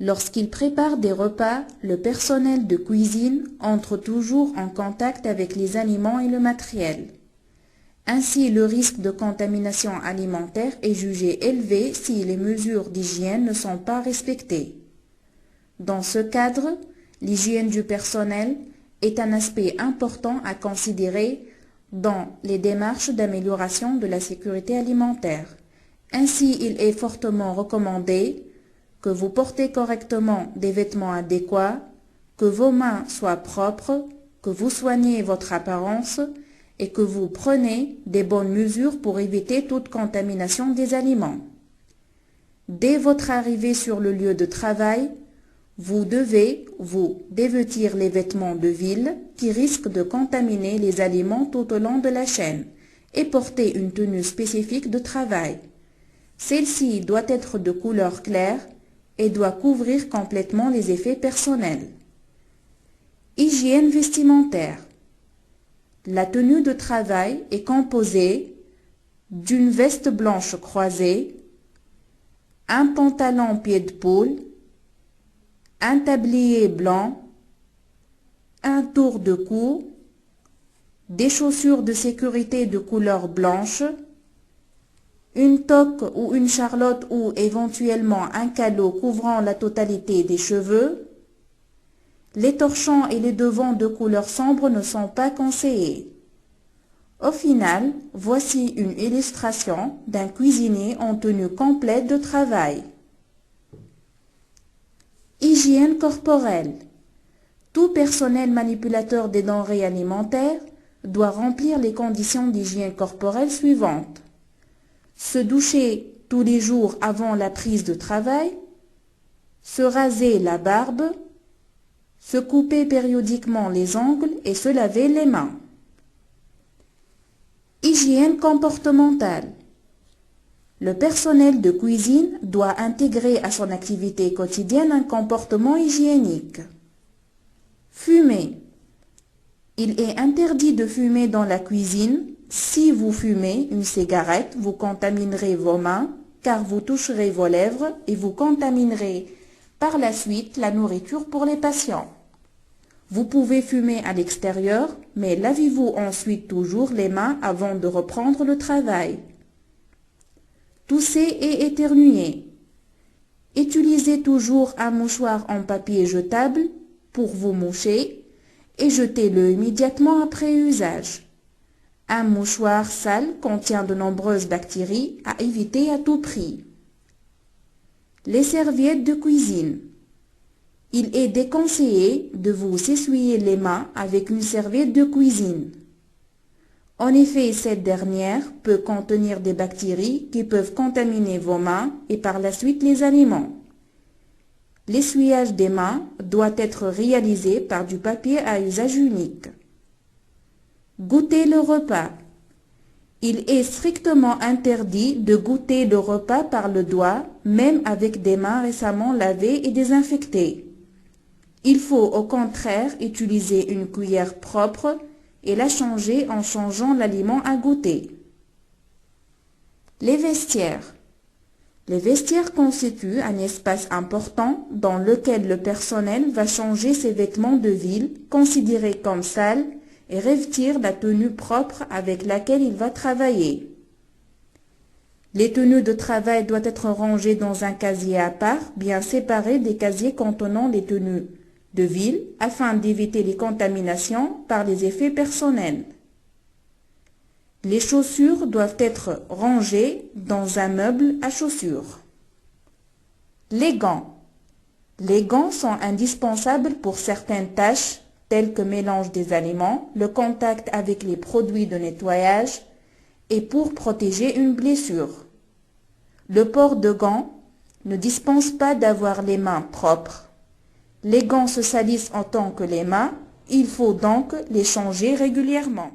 Lorsqu'il prépare des repas, le personnel de cuisine entre toujours en contact avec les aliments et le matériel. Ainsi, le risque de contamination alimentaire est jugé élevé si les mesures d'hygiène ne sont pas respectées. Dans ce cadre, l'hygiène du personnel est un aspect important à considérer dans les démarches d'amélioration de la sécurité alimentaire. Ainsi, il est fortement recommandé que vous portez correctement des vêtements adéquats, que vos mains soient propres, que vous soignez votre apparence et que vous prenez des bonnes mesures pour éviter toute contamination des aliments. Dès votre arrivée sur le lieu de travail, vous devez vous dévêtir les vêtements de ville qui risquent de contaminer les aliments tout au long de la chaîne et porter une tenue spécifique de travail. Celle-ci doit être de couleur claire et doit couvrir complètement les effets personnels. Hygiène vestimentaire. La tenue de travail est composée d'une veste blanche croisée, un pantalon pied de poule, un tablier blanc, un tour de cou, des chaussures de sécurité de couleur blanche, une toque ou une charlotte ou éventuellement un calot couvrant la totalité des cheveux. Les torchons et les devants de couleur sombre ne sont pas conseillés. Au final, voici une illustration d'un cuisinier en tenue complète de travail. Hygiène corporelle. Tout personnel manipulateur des denrées alimentaires doit remplir les conditions d'hygiène corporelle suivantes. Se doucher tous les jours avant la prise de travail, se raser la barbe, se couper périodiquement les ongles et se laver les mains. Hygiène comportementale. Le personnel de cuisine doit intégrer à son activité quotidienne un comportement hygiénique. Fumer. Il est interdit de fumer dans la cuisine. Si vous fumez une cigarette, vous contaminerez vos mains car vous toucherez vos lèvres et vous contaminerez par la suite la nourriture pour les patients. Vous pouvez fumer à l'extérieur, mais lavez-vous ensuite toujours les mains avant de reprendre le travail. Tousser et éternuer. Utilisez toujours un mouchoir en papier jetable pour vous moucher et jetez-le immédiatement après usage. Un mouchoir sale contient de nombreuses bactéries à éviter à tout prix. Les serviettes de cuisine. Il est déconseillé de vous essuyer les mains avec une serviette de cuisine. En effet, cette dernière peut contenir des bactéries qui peuvent contaminer vos mains et par la suite les aliments. L'essuyage des mains doit être réalisé par du papier à usage unique. Goûter le repas. Il est strictement interdit de goûter le repas par le doigt, même avec des mains récemment lavées et désinfectées. Il faut au contraire utiliser une cuillère propre et la changer en changeant l'aliment à goûter. Les vestiaires. Les vestiaires constituent un espace important dans lequel le personnel va changer ses vêtements de ville, considérés comme sales, et revêtir la tenue propre avec laquelle il va travailler. Les tenues de travail doivent être rangées dans un casier à part, bien séparé des casiers contenant les tenues de ville, afin d'éviter les contaminations par les effets personnels. Les chaussures doivent être rangées dans un meuble à chaussures. Les gants. Les gants sont indispensables pour certaines tâches telles que mélange des aliments, le contact avec les produits de nettoyage et pour protéger une blessure. Le port de gants ne dispense pas d'avoir les mains propres. Les gants se salissent en tant que les mains, il faut donc les changer régulièrement.